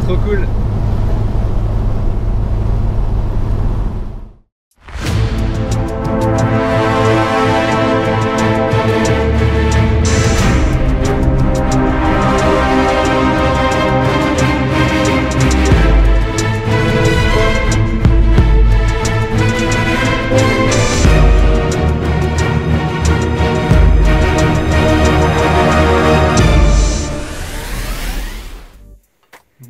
trop cool.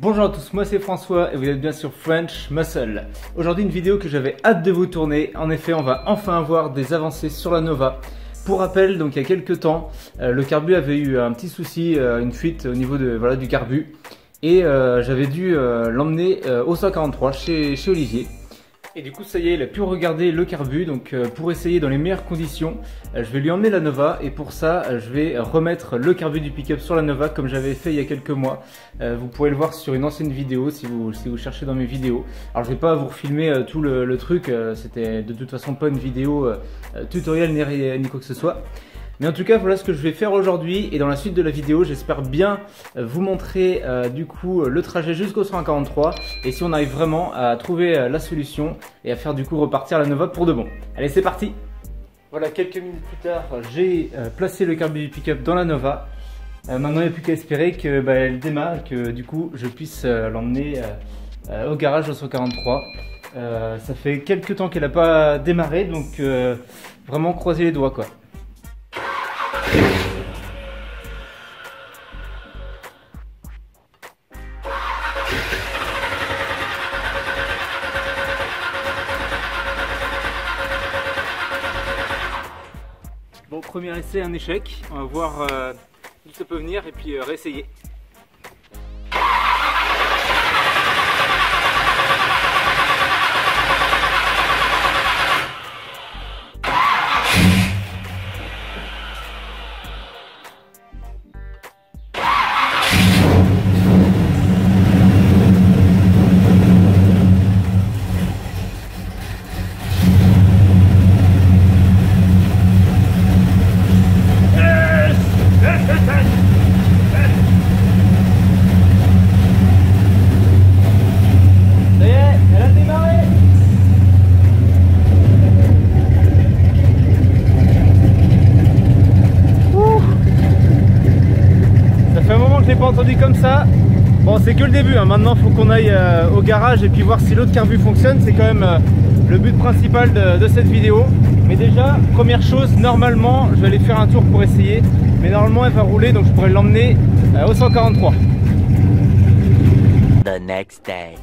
Bonjour à tous, moi c'est François et vous êtes bien sur French Muscle. Aujourd'hui une vidéo que j'avais hâte de vous tourner. En effet, on va enfin avoir des avancées sur la Nova. Pour rappel, donc il y a quelques temps, le carbu avait eu un petit souci, une fuite au niveau de, voilà, du carbu. Et j'avais dû l'emmener au 143 chez Olivier. Et du coup ça y est, il a pu regarder le carbu, donc pour essayer dans les meilleures conditions, je vais lui emmener la Nova et pour ça je vais remettre le carbu du pick-up sur la Nova comme j'avais fait il y a quelques mois. Vous pourrez le voir sur une ancienne vidéo si vous cherchez dans mes vidéos. Alors je vais pas vous refilmer tout le truc, c'était de toute façon pas une vidéo tutoriel ni quoi que ce soit. Mais en tout cas, voilà ce que je vais faire aujourd'hui et dans la suite de la vidéo, j'espère bien vous montrer du coup le trajet jusqu'au 143 et si on arrive vraiment à trouver la solution et à faire du coup repartir la Nova pour de bon. Allez, c'est parti! Voilà, quelques minutes plus tard, j'ai placé le carbu du pick-up dans la Nova. Maintenant, il n'y a plus qu'à espérer que elle démarre et que du coup, je puisse l'emmener au garage au 143. Ça fait quelques temps qu'elle n'a pas démarré, donc vraiment croiser les doigts quoi. Bon, premier essai, un échec. On va voir d'où ça peut venir et puis réessayer. Pas entendu comme ça. Bon, c'est que le début hein. Maintenant il faut qu'on aille au garage et puis voir si l'autre carbu fonctionne. C'est quand même le but principal de cette vidéo. Mais déjà, première chose, normalement je vais aller faire un tour pour essayer, mais normalement elle va rouler, donc je pourrais l'emmener au 143. The next day.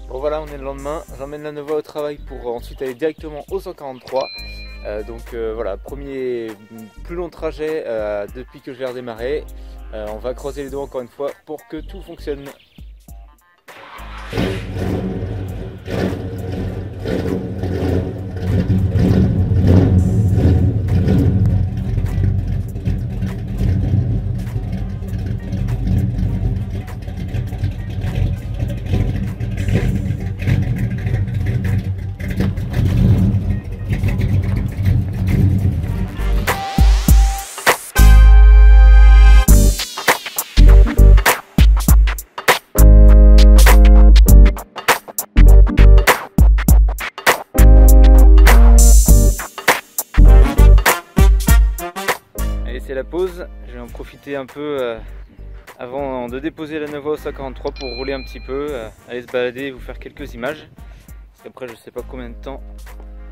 Bon voilà, on est le lendemain, j'emmène la Nova au travail pour ensuite aller directement au 143. Voilà, premier plus long trajet depuis que je l'ai redémarré. On va croiser les doigts encore une fois pour que tout fonctionne. C'est la pause, je vais en profiter un peu avant de déposer la Nova au 143 pour rouler un petit peu, aller se balader et vous faire quelques images. Parce qu'après je sais pas combien de temps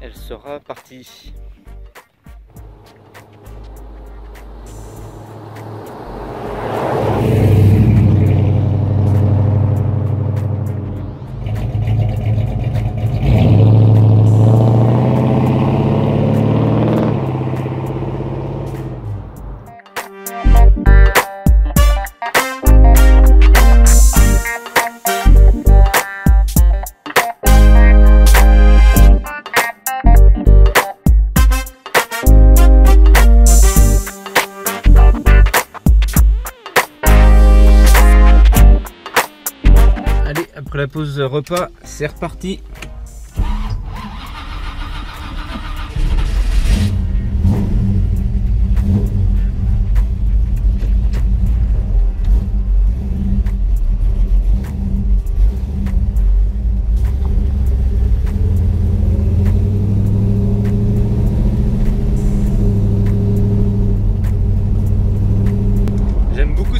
elle sera partie. Après la pause repas, c'est reparti.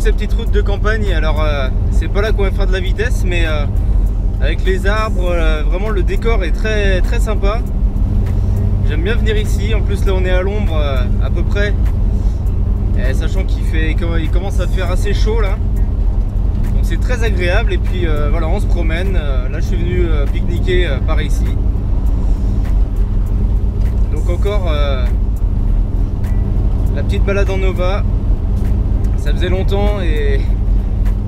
ces petites routes de campagne. Alors c'est pas là qu'on va faire de la vitesse, mais avec les arbres, vraiment le décor est très très sympa. J'aime bien venir ici. En plus là on est à l'ombre à peu près, et sachant qu'il commence à faire assez chaud là. Donc c'est très agréable. Et puis voilà, on se promène. Là je suis venu pique-niquer par ici. Donc encore la petite balade en Nova. Ça faisait longtemps et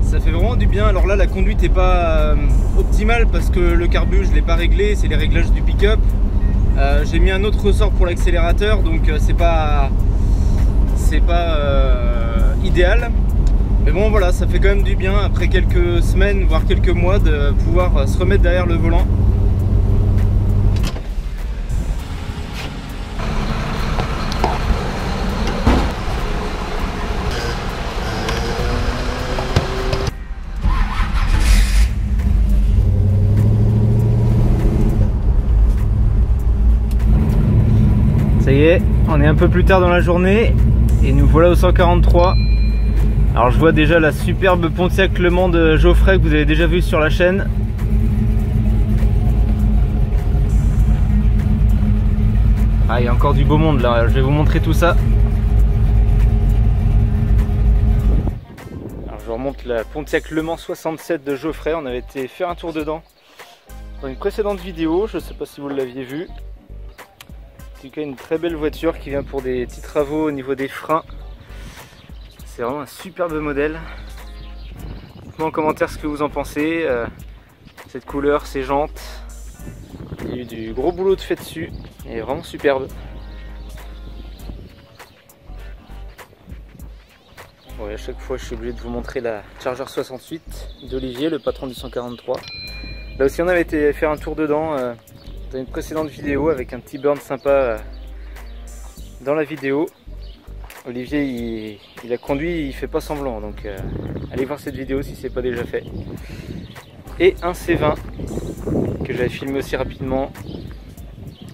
ça fait vraiment du bien. Alors là la conduite n'est pas optimale parce que le carbu je ne l'ai pas réglé, c'est les réglages du pick-up. J'ai mis un autre ressort pour l'accélérateur, donc c'est pas idéal. Mais bon voilà, ça fait quand même du bien après quelques semaines, voire quelques mois, de pouvoir se remettre derrière le volant. Ça y est, on est un peu plus tard dans la journée et nous voilà au 143. Alors je vois déjà la superbe Pontiac Le Mans de Geoffrey que vous avez déjà vu sur la chaîne. Ah, il y a encore du beau monde là, je vais vous montrer tout ça. Alors je vous remonte la Pontiac Le Mans 67 de Geoffrey, on avait été faire un tour dedans dans une précédente vidéo, je ne sais pas si vous l'aviez vu. En tout cas une très belle voiture qui vient pour des petits travaux au niveau des freins. C'est vraiment un superbe modèle. Dites-moi en commentaire ce que vous en pensez. Cette couleur, ces jantes. Il y a eu du gros boulot de fait dessus. Elle est vraiment superbe. Ouais, à chaque fois je suis obligé de vous montrer la Charger 68 d'Olivier, le patron du 143. Là aussi on avait été faire un tour dedans. Dans une précédente vidéo avec un petit burn sympa dans la vidéo. Olivier il a conduit, il fait pas semblant, donc allez voir cette vidéo si c'est pas déjà fait. Et un C20 que j'avais filmé aussi rapidement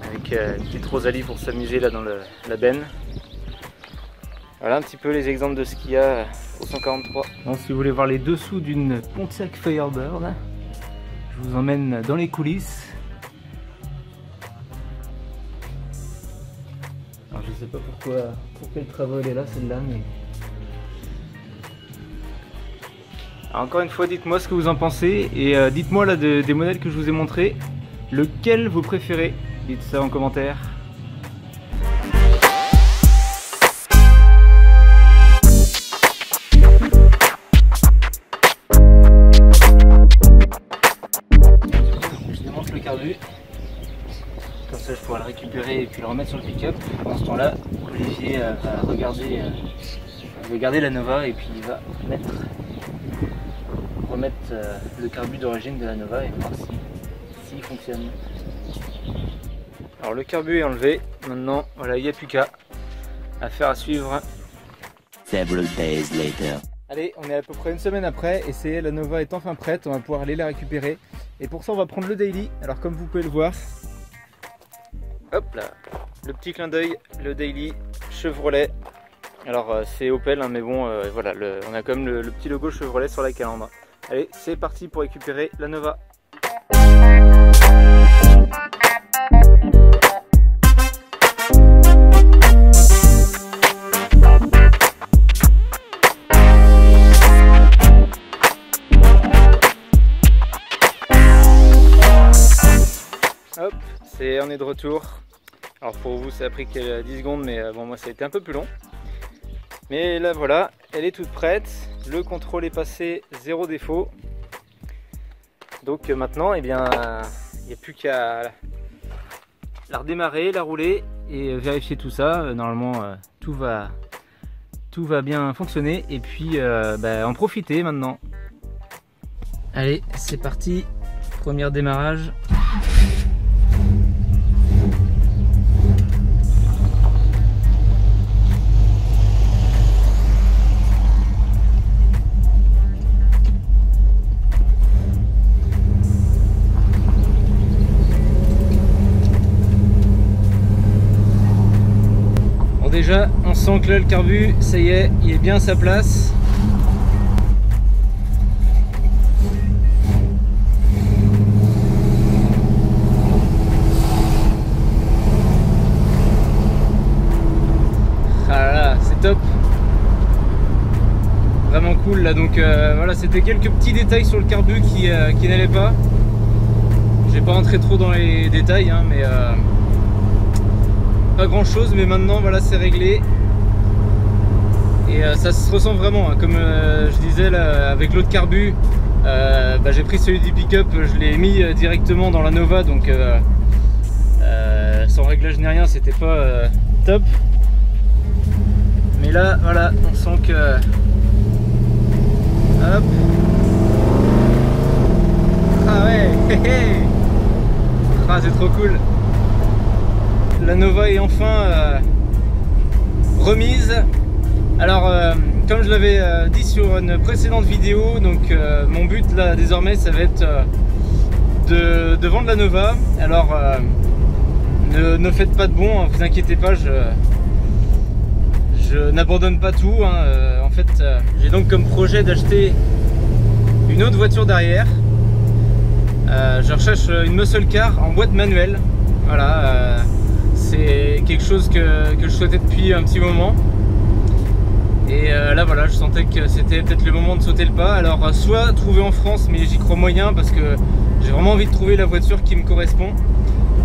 avec une petite Rosalie pour s'amuser là dans la benne. Voilà un petit peu les exemples de ce qu'il y a au 143. Donc, si vous voulez voir les dessous d'une Pontiac Firebird, je vous emmène dans les coulisses. Alors je sais pas pour quel travaux elle est là celle-là, mais... Alors, encore une fois, dites-moi ce que vous en pensez et dites-moi là des modèles que je vous ai montrés, lequel vous préférez. Dites ça en commentaire. Je démonte le carbu. Comme ça je pourrai le récupérer et puis le remettre sur le pick-up. Pendant ce temps-là, Olivier va regarder la Nova et puis il va remettre le carbu d'origine de la Nova et voir s'il fonctionne. Alors le carbu est enlevé, maintenant voilà, il n'y a plus qu'à faire à suivre. Several days later. Allez, on est à peu près une semaine après et c'est la Nova est enfin prête, on va pouvoir aller la récupérer. Et pour ça on va prendre le daily. Alors comme vous pouvez le voir, hop là, le petit clin d'œil, le daily Chevrolet. Alors c'est Opel hein, mais bon voilà, on a quand même le petit logo Chevrolet sur la calandre. Allez, c'est parti pour récupérer la Nova. Hop, on est de retour. Alors pour vous ça a pris 10 secondes mais bon moi ça a été un peu plus long. Mais là voilà, elle est toute prête, le contrôle est passé, zéro défaut. Donc maintenant eh bien il n'y a plus qu'à la redémarrer, la rouler et vérifier tout ça. Normalement tout va bien fonctionner et puis en profiter maintenant. Allez c'est parti, premier démarrage. Déjà on sent que là le carbu ça y est, il est bien à sa place. vraiment cool là. Donc voilà, c'était quelques petits détails sur le carbu qui n'allaient pas. Je vais pas rentrer trop dans les détails hein, mais pas grand chose, mais maintenant voilà, c'est réglé. Et ça se ressent vraiment hein. Comme je disais là, avec l'autre carbu, j'ai pris celui du pick-up, je l'ai mis directement dans la Nova, donc sans réglage ni rien, c'était pas top. Mais là voilà, on sent que hop, ah ouais, ah, c'est trop cool. La Nova est enfin remise. Alors comme je l'avais dit sur une précédente vidéo, donc mon but là désormais ça va être de vendre la Nova. Alors ne faites pas de bon, hein, vous inquiétez pas, je n'abandonne pas tout hein. En fait j'ai donc comme projet d'acheter une autre voiture derrière. Je recherche une muscle car en boîte manuelle. Voilà, c'est quelque chose que je souhaitais depuis un petit moment. Et là voilà, je sentais que c'était peut-être le moment de sauter le pas. Alors soit trouver en France, mais j'y crois moyen parce que j'ai vraiment envie de trouver la voiture qui me correspond,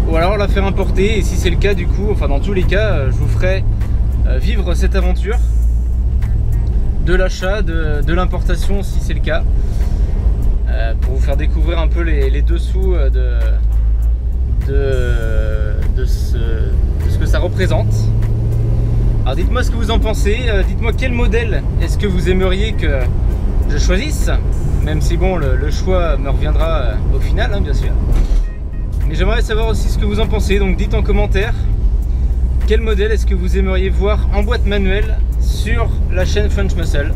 ou alors la faire importer. Et si c'est le cas, du coup, enfin dans tous les cas, je vous ferai vivre cette aventure de l'achat, de l'importation si c'est le cas, pour vous faire découvrir un peu les dessous de ce que ça représente. Alors dites-moi ce que vous en pensez, dites-moi quel modèle est-ce que vous aimeriez que je choisisse, même si bon le choix me reviendra au final hein, bien sûr. Mais j'aimerais savoir aussi ce que vous en pensez, donc dites en commentaire quel modèle est-ce que vous aimeriez voir en boîte manuelle sur la chaîne French Muscle.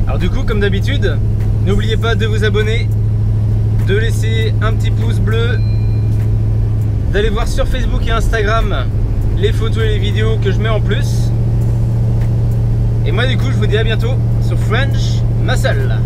Alors du coup, comme d'habitude, n'oubliez pas de vous abonner, de laisser un petit pouce bleu, d'aller voir sur Facebook et Instagram les photos et les vidéos que je mets en plus. Et moi du coup je vous dis à bientôt sur French Muscle.